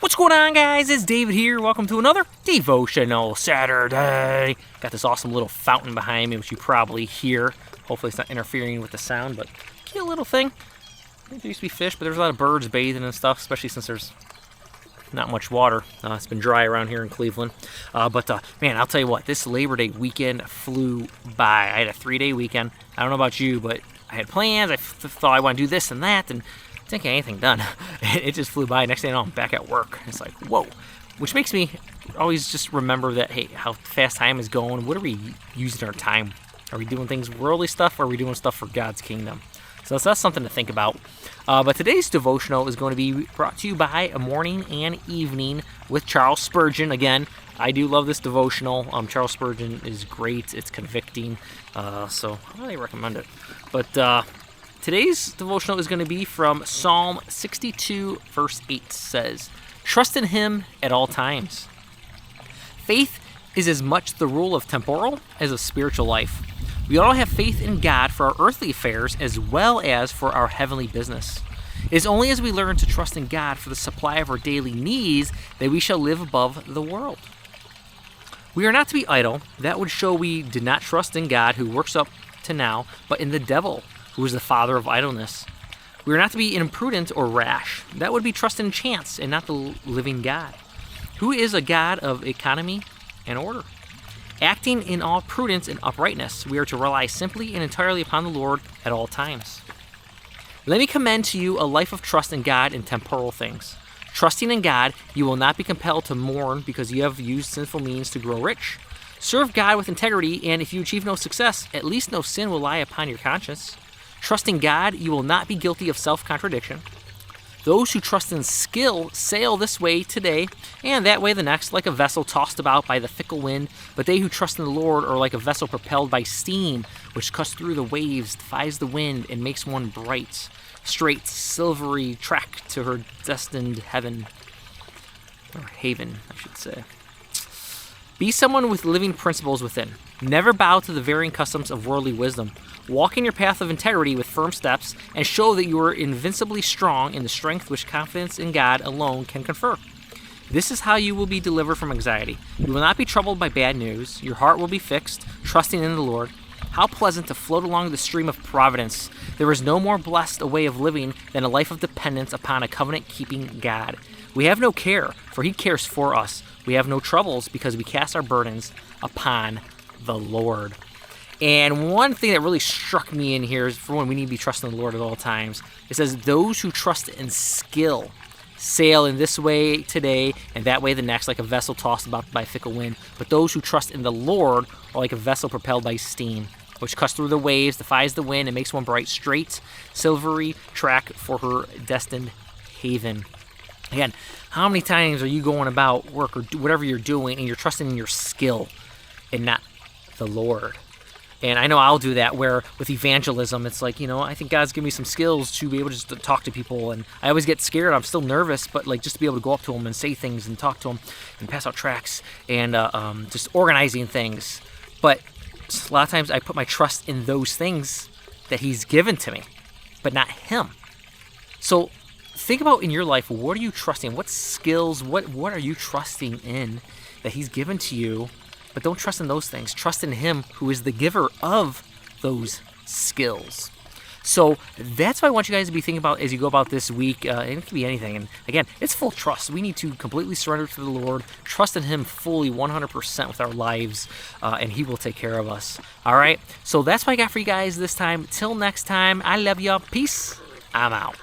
What's going on, guys? It's David here. Welcome to another Devotional Saturday. Got this awesome little fountain behind me, which you probably hear. Hopefully it's not interfering with the sound, but cute little thing. I think there used to be fish, but there's a lot of birds bathing and stuff, especially since there's not much water. It's been dry around here in Cleveland. Man, I'll tell you what, this Labor Day weekend flew by. I had a 3-day weekend. I don't know about you, but I had plans. I thought I want to do this and that, and didn't get anything done. It just flew by. Next thing I know, I'm back at work. It's like, whoa. Which makes me always just remember that, hey, how fast time is going. What are we using our time? Are we doing things worldly stuff, or are we doing stuff for God's kingdom? So that's something to think about. But today's devotional is going to be brought to you by A Morning and Evening with Charles Spurgeon. Again, I do love this devotional. Charles Spurgeon is great. It's convicting. So I really recommend it. But today's devotional is going to be from Psalm 62, verse 8 says, "Trust in Him at all times." Faith is as much the rule of temporal as of spiritual life. We all have faith in God for our earthly affairs as well as for our heavenly business. It is only as we learn to trust in God for the supply of our daily needs that we shall live above the world. We are not to be idle. That would show we did not trust in God who works up to now, but in the devil, who is the father of idleness. We are not to be imprudent or rash. That would be trust in chance and not the living God, who is a God of economy and order. Acting in all prudence and uprightness, we are to rely simply and entirely upon the Lord at all times. Let me commend to you a life of trust in God in temporal things. Trusting in God, you will not be compelled to mourn because you have used sinful means to grow rich. Serve God with integrity, and if you achieve no success, at least no sin will lie upon your conscience. Trusting God, you will not be guilty of self-contradiction. Those who trust in skill sail this way today and that way the next, like a vessel tossed about by the fickle wind. But they who trust in the Lord are like a vessel propelled by steam, which cuts through the waves, defies the wind, and makes one bright, straight, silvery track to her destined heaven, or haven, I should say. Be someone with living principles within. Never bow to the varying customs of worldly wisdom. Walk in your path of integrity with firm steps and show that you are invincibly strong in the strength which confidence in God alone can confer. This is how you will be delivered from anxiety. You will not be troubled by bad news. Your heart will be fixed, trusting in the Lord. How pleasant to float along the stream of providence. There is no more blessed a way of living than a life of dependence upon a covenant-keeping God. We have no care, for He cares for us. We have no troubles because we cast our burdens upon the Lord. And one thing that really struck me in here is, for one, we need to be trusting the Lord at all times. It says, those who trust in skill sail in this way today and that way the next, like a vessel tossed about by fickle wind. But those who trust in the Lord are like a vessel propelled by steam, which cuts through the waves, defies the wind, and makes one bright, straight, silvery track for her destined haven. Again, how many times are you going about work or whatever you're doing and you're trusting in your skill and not the Lord? And I know I'll do that, where with evangelism, it's like, I think God's given me some skills to be able just to talk to people. And I always get scared. I'm still nervous, but just to be able to go up to them and say things and talk to them and pass out tracts and just organizing things. But a lot of times I put my trust in those things that He's given to me, but not Him. So think about in your life, what are you trusting? What skills, what are you trusting in that He's given to you? But don't trust in those things. Trust in Him who is the giver of those skills. So that's what I want you guys to be thinking about as you go about this week. And it can be anything. And again, it's full trust. We need to completely surrender to the Lord, trust in Him fully 100% with our lives, and He will take care of us. All right? So that's what I got for you guys this time. Till next time, I love y'all. Peace. I'm out.